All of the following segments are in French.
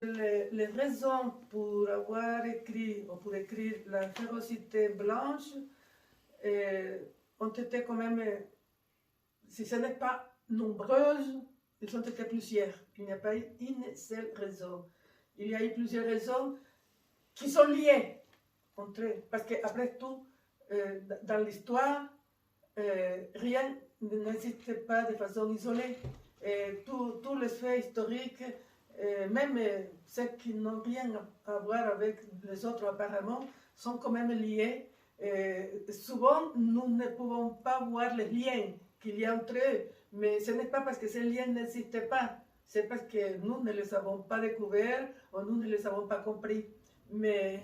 Les raisons pour avoir écrit, ou pour écrire la férocité blanche ont été quand même, si ce n'est pas nombreuses, elles ont été plusieurs. Il n'y a pas eu une seule raison. Il y a eu plusieurs raisons qui sont liées entre elles. Parce qu'après tout, dans l'histoire, rien n'existe pas de façon isolée. Tous les faits historiques, même ceux qui n'ont rien à voir avec les autres apparemment, sont quand même liés. Souvent, nous ne pouvons pas voir les liens qu'il y a entre eux, mais ce n'est pas parce que ces liens n'existent pas, c'est parce que nous ne les avons pas découverts ou nous ne les avons pas compris. Mais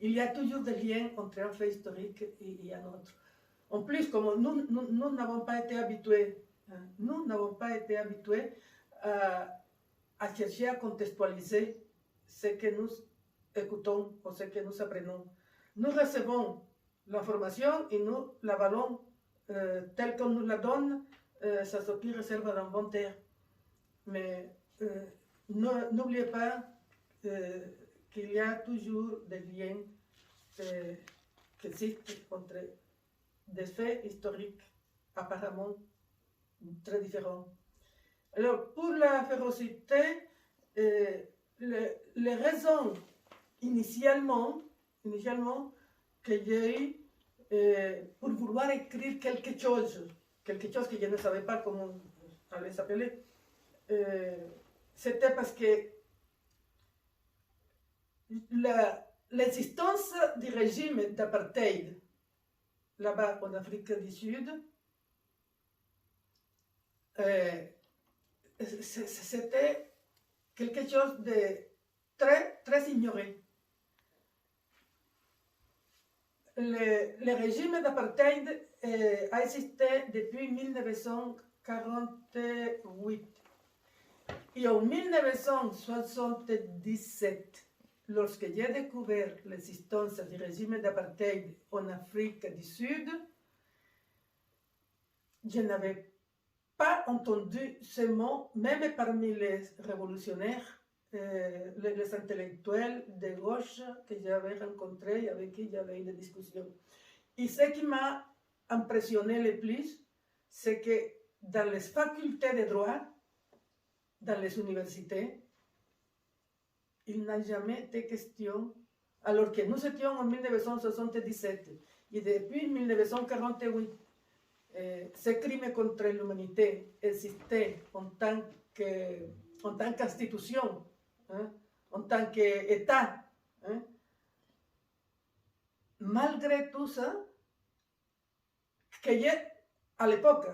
il y a toujours des liens entre un fait historique et un autre. En plus, comme nous n'avons pas été habitués, nous n'avons pas été habitués à chercher à contextualiser ce que nous écoutons ou ce que nous apprenons. Nous recevons l'information et nous l'avalons telle qu'on nous la donne, ça s'oppose réserve d'inventaire. Mais n'oubliez pas qu'il y a toujours des liens qui existent entre des faits historiques apparemment très différents. Alors, pour la férocité, les raisons initialement que j'ai eu pour vouloir écrire quelque chose que je ne savais pas comment allait s'appeler, c'était parce que l'existence du régime d'apartheid là-bas en Afrique du Sud, c'était quelque chose de très, très ignoré. Le régime d'apartheid a existé depuis 1948. Et en 1977, lorsque j'ai découvert l'existence du régime d'apartheid en Afrique du Sud, je n'avais pas entendu ce mot, même parmi les révolutionnaires, les intellectuels de gauche que j'avais rencontrés et avec qui j'avais eu des discussions. Et ce qui m'a impressionné le plus, c'est que dans les facultés de droit, dans les universités, il n'a jamais été question, alors que nous étions en 1977, et depuis 1948, ces crimes contre l'humanité existaient en tant qu'institution, en tant qu'État. Malgré tout ça, à l'époque,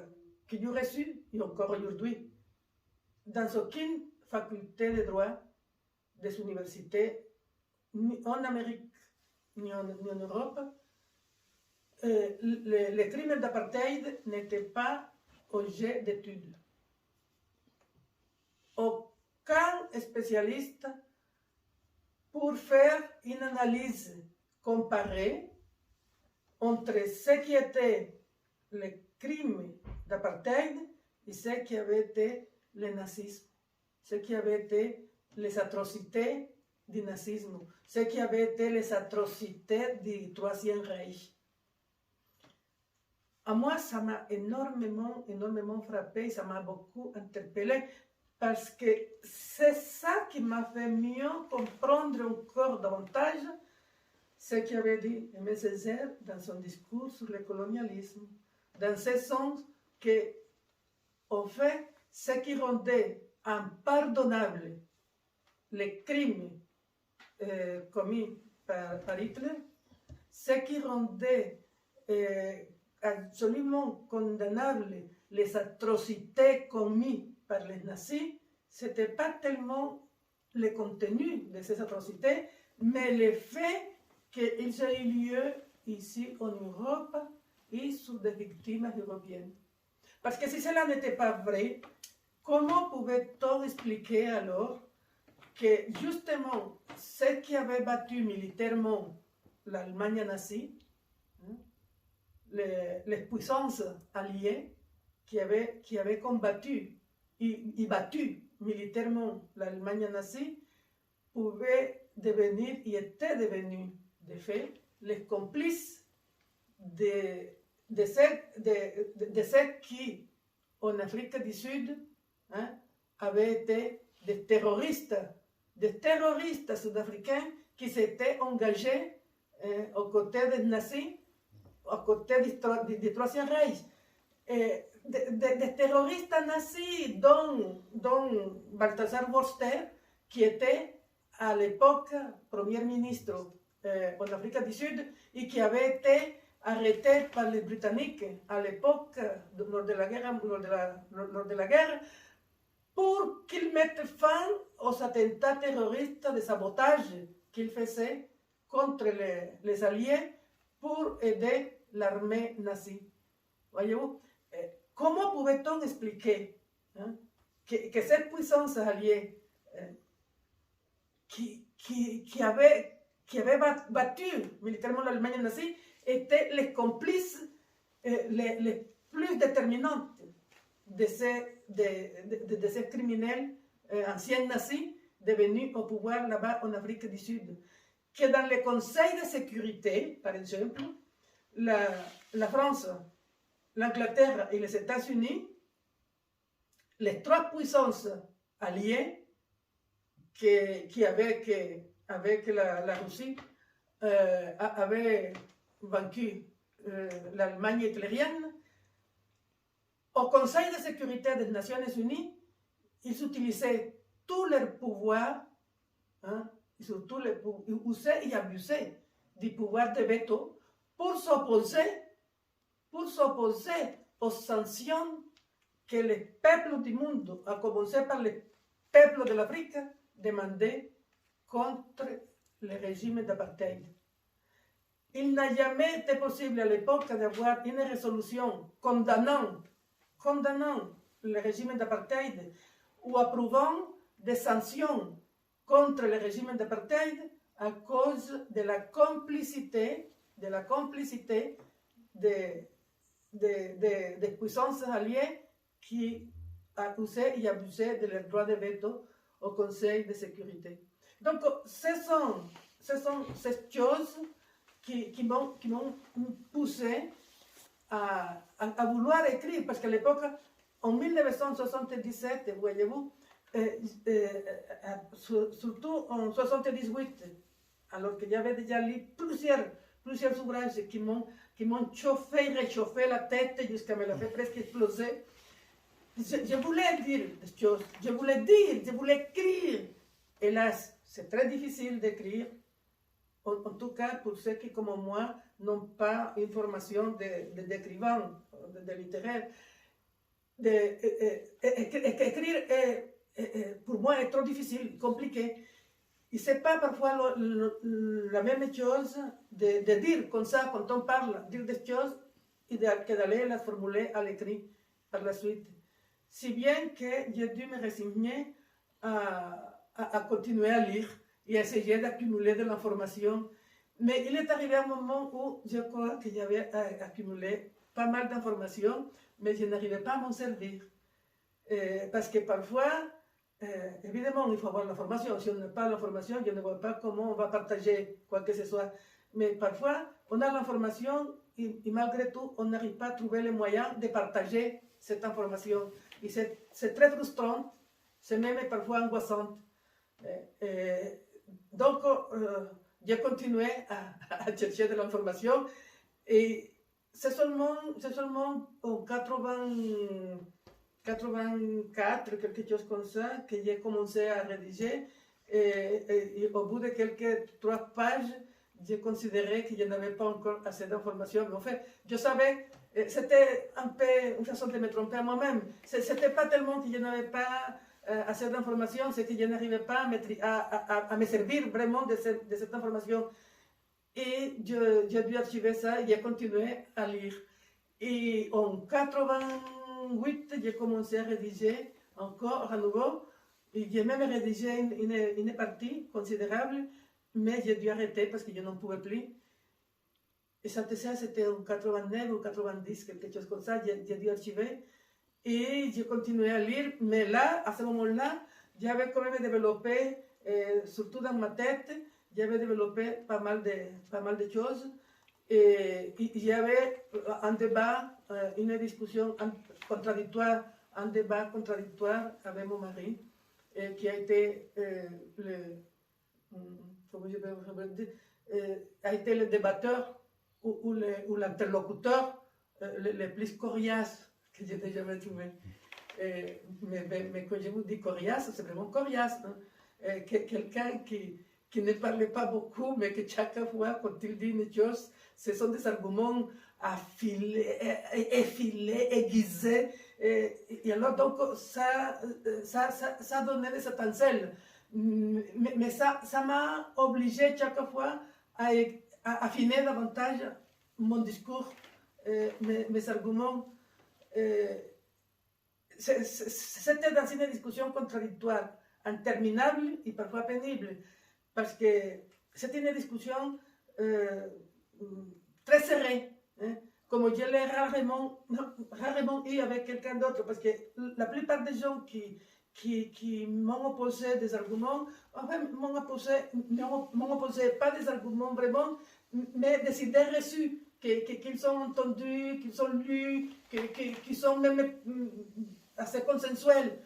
que j'ai reçu, et encore aujourd'hui, dans aucune faculté de droit des universités, ni en Amérique, ni en Europe, les crimes d'apartheid n'étaient pas objet d'études. Aucun spécialiste pour faire une analyse comparée entre ce qui était les crimes d'apartheid et ce qui avait été le nazisme, ce qui avait été les atrocités du nazisme, ce qui avait été les atrocités du Troisième Reich. À moi, ça m'a énormément frappé, ça m'a beaucoup interpellé, parce que c'est ça qui m'a fait mieux comprendre encore davantage ce qu'avait dit Aimé Césaire dans son discours sur le colonialisme, dans ce sens que, en fait, ce qui rendait impardonnable les crimes commis par Hitler, ce qui rendait absolument condamnable les atrocités commises par les nazis, ce n'était pas tellement le contenu de ces atrocités, mais le fait qu'ils aient eu lieu ici en Europe et sur des victimes européennes. Parce que si cela n'était pas vrai, comment pouvait-on expliquer alors que justement ceux qui avaient battu militairement l'Allemagne nazie, les puissances alliées qui avaient combattu et battu militairement l'Allemagne nazie, pouvaient devenir, et étaient devenus, de fait, les complices de ceux qui, en Afrique du Sud, hein, avaient été des terroristes sud-africains qui s'étaient engagés aux côtés des nazis, aux côtés du Troisième Reich. Des terroristes nazis, dont Balthasar Forster, qui était à l'époque Premier ministre en Afrique du Sud et qui avait été arrêté par les Britanniques à l'époque, lors de la guerre, pour qu'ils mettent fin aux attentats terroristes de sabotage qu'ils faisaient contre les Alliés pour aider l'armée nazie. Voyez-vous, comment pouvait-on expliquer que cette puissance alliée qui avait battu militairement l'Allemagne nazie étaient les complices les plus déterminants de ces criminels anciens nazis devenus au pouvoir là-bas en Afrique du Sud. Que dans le Conseil de sécurité, par exemple, la France, l'Angleterre et les États-Unis, les trois puissances alliées qui avec la Russie avaient vaincu l'Allemagne hitlérienne, au Conseil de sécurité des Nations Unies, ils utilisaient tout leur pouvoir, surtout ils usaient et abusaient du pouvoir de veto pour s'opposer aux sanctions que les peuples du monde, à commencer par les peuples de l'Afrique, demandaient contre le régime d'apartheid. Il n'a jamais été possible à l'époque d'avoir une résolution condamnant le régime d'apartheid ou approuvant des sanctions contre le régime d'apartheid à cause de la complicité des puissances alliées qui accusaient et abusaient de leur droit de veto au Conseil de sécurité. Donc, ce sont ces choses qui m'ont poussé à vouloir écrire, parce qu'à l'époque, en 1977, voyez-vous, surtout en 1978, alors qu'il y avait déjà lu plusieurs ouvrages qui m'ont chauffé, réchauffé la tête jusqu'à me la faire presque exploser. Je voulais dire des choses, je voulais écrire. Hélas, c'est très difficile d'écrire, en tout cas pour ceux qui, comme moi, n'ont pas une formation d'écrivain, de littéraire. Écrire, pour moi, est trop difficile, compliqué. Et c'est pas parfois la même chose de dire comme ça, quand on parle, dire des choses, que d'aller les formuler à l'écrit par la suite. Si bien que j'ai dû me résigner à continuer à lire et à essayer d'accumuler de l'information. Mais il est arrivé un moment où je crois que j'avais accumulé pas mal d'informations, mais je n'arrivais pas à m'en servir. Parce que parfois, évidemment, il faut avoir l'information. Si on n'a pas l'information, je ne vois pas comment on va partager quoi que ce soit. Mais parfois, on a l'information et malgré tout, on n'arrive pas à trouver les moyens de partager cette information. Et c'est très frustrant, c'est même parfois angoissant. Donc, j'ai continué à chercher de l'information et c'est seulement en 84, quelque chose comme ça, que j'ai commencé à rédiger et au bout de quelques 3 pages, j'ai considéré que je n'avais pas encore assez d'informations. Mais en fait, je savais, c'était un peu une façon de me tromper à moi-même. C'était pas tellement que je n'avais pas assez d'informations, c'est que je n'arrivais pas à me servir vraiment de cette information. Et j'ai dû archiver ça et j'ai continué à lire. Et en 88, j'ai commencé à rédiger encore à nouveau. Et j'ai même rédigé une partie considérable, mais j'ai dû arrêter parce que je n'en pouvais plus. Et ça, c'était en 89 ou 90, quelque chose comme ça, j'ai dû archiver. Et j'ai continué à lire, mais là, à ce moment-là, j'avais quand même développé, surtout dans ma tête, j'avais développé pas mal de choses. Et il y avait un débat, une discussion contradictoire, un débat contradictoire avec mon mari, qui a été comment je peux dire, a été le débatteur ou l'interlocuteur le plus coriace que j'ai jamais trouvé. Mais quand je vous dis coriace, c'est vraiment coriace. Hein? Quelqu'un qui ne parlait pas beaucoup, mais que chaque fois, quand il dit une chose, ce sont des arguments affilés, effilés, aiguisés. Et alors, donc, ça donnait des étincelles. Mais ça m'a obligé chaque fois à affiner davantage mon discours, mes arguments. C'était dans une discussion contradictoire, interminable et parfois pénible, parce que c'était une discussion très serrée, hein, comme je l'ai rarement eu avec quelqu'un d'autre, parce que la plupart des gens qui m'ont opposé des arguments, enfin, m'ont opposé pas des arguments vraiment, mais des idées reçues, qu'ils sont entendus, qu'ils sont lus, qu'ils sont même assez consensuels.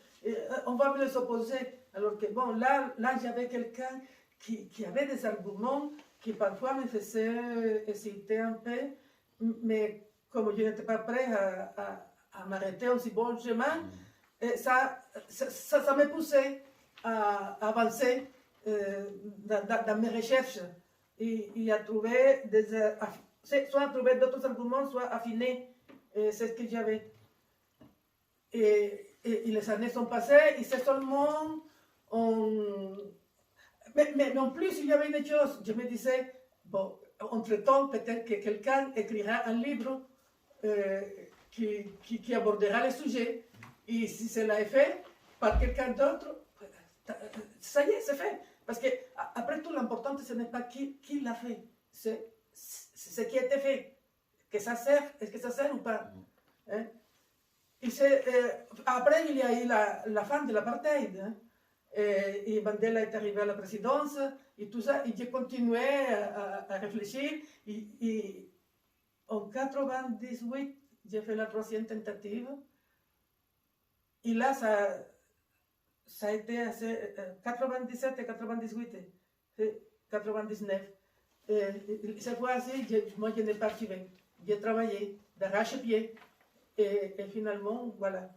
On va me les opposer. Alors que bon, là j'avais quelqu'un qui avait des arguments qui parfois me faisaient hésiter un peu, mais comme je n'étais pas prêt à m'arrêter en si bon chemin, ça me poussait à avancer dans mes recherches et à trouver soit à trouver d'autres arguments, soit affiner c'est ce que j'avais. Et les années sont passées, et c'est seulement mais en plus, il y avait une chose, je me disais, bon, entre-temps, peut-être que quelqu'un écrira un livre qui abordera le sujet, et si cela est fait par quelqu'un d'autre, ça y est, c'est fait. Parce que, après tout, l'important, ce n'est pas qui l'a fait, c'est ce qui a été fait. Que ça sert, est-ce que ça sert ou pas? Hein? Après, il y a eu la fin de l'apartheid. Hein? Et Mandela est arrivé à la présidence, et tout ça, et j'ai continué à réfléchir. Et en 98, j'ai fait la troisième tentative. Et là, ça a été assez. 97 et 98, 99. Cette fois-ci, moi, je n'ai pas archivé. J'ai travaillé d'arrache-pied. Et finalement, voilà,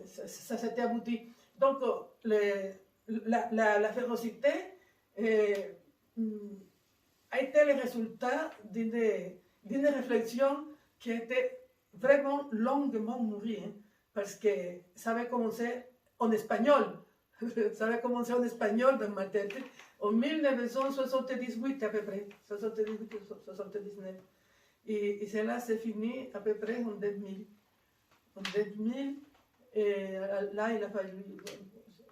ça s'était abouti. Donc, la férocité a été le résultat d'une réflexion qui a été vraiment longuement nourrie, hein, parce que ça avait commencé en espagnol. Ça avait commencé en espagnol dans ma tête en 1978 à peu près, 78-79. Et cela s'est fini à peu près en 2000. En 2000, et là, il a fallu.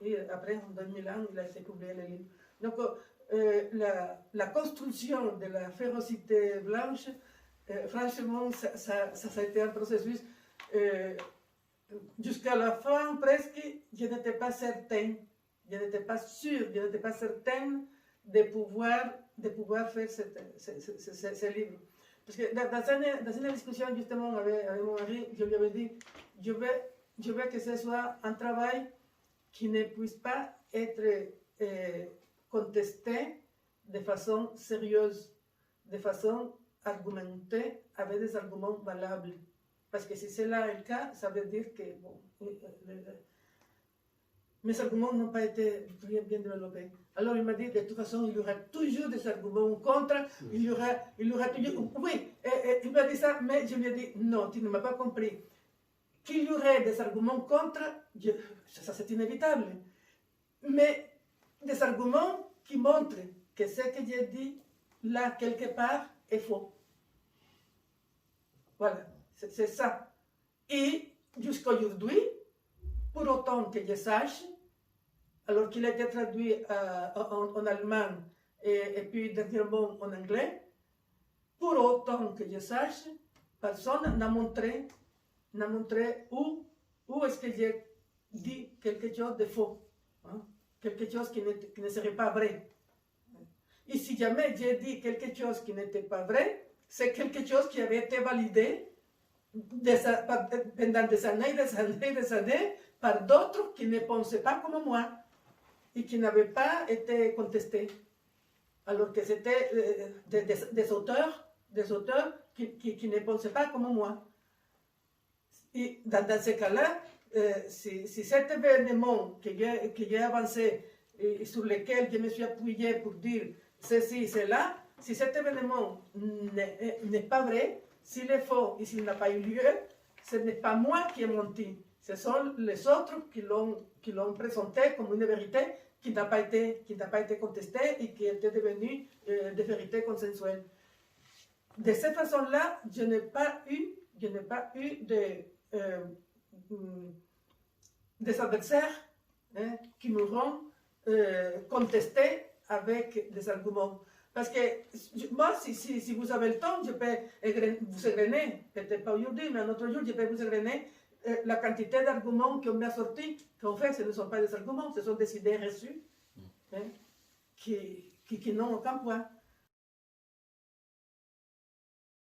Et après, en 2001, il a été publié le livre. Donc, la construction de la férocité blanche, franchement, ça a été un processus. Jusqu'à la fin, presque, je n'étais pas certaine, je n'étais pas sûre, je n'étais pas certaine de pouvoir faire ce livre. Parce que dans une discussion justement avec mon mari, je lui avais dit, je veux que ce soit un travail qui ne puisse pas être contesté de façon sérieuse, de façon argumentée, avec des arguments valables. Parce que si c'est là le cas, ça veut dire que bon, mes arguments n'ont pas été bien développés. Alors il m'a dit, de toute façon, il y aura toujours des arguments contre, il y aura toujours... Oui, il m'a dit ça, mais je lui ai dit, non, tu ne m'as pas compris. Qu'il y aurait des arguments contre, ça c'est inévitable. Mais des arguments qui montrent que ce que j'ai dit là, quelque part, est faux. Voilà, c'est ça. Et jusqu'aujourd'hui, pour autant que je sache, alors qu'il a été traduit en allemand et puis dernièrement en anglais, pour autant que je sache, personne n'a montré où ou est-ce que j'ai dit quelque chose de faux, hein? Quelque chose qui ne serait pas vrai. Et si jamais j'ai dit quelque chose qui n'était pas vrai, c'est quelque chose qui avait été validé pendant des années par d'autres qui ne pensaient pas comme moi et qui n'avaient pas été contestés. Alors que c'était des auteurs qui ne pensaient pas comme moi. Et dans ce cas-là, si cet événement que j'ai avancé et sur lequel je me suis appuyé pour dire ceci, cela, si cet événement n'est pas vrai, s'il est faux et s'il n'a pas eu lieu, ce n'est pas moi qui ai menti. Ce sont les autres qui l'ont présenté comme une vérité qui n'a pas été contestée et qui était devenue des vérités consensuelles. De cette façon-là, je n'ai pas eu des adversaires qui m'auront contesté avec des arguments. Parce que moi, si vous avez le temps, je peux vous égrener, peut-être pas aujourd'hui, mais un autre jour, je peux vous égrener la quantité d'arguments qu'on m'a sortis, qu'en fait, ce ne sont pas des arguments, ce sont des idées reçues qui n'ont aucun poids.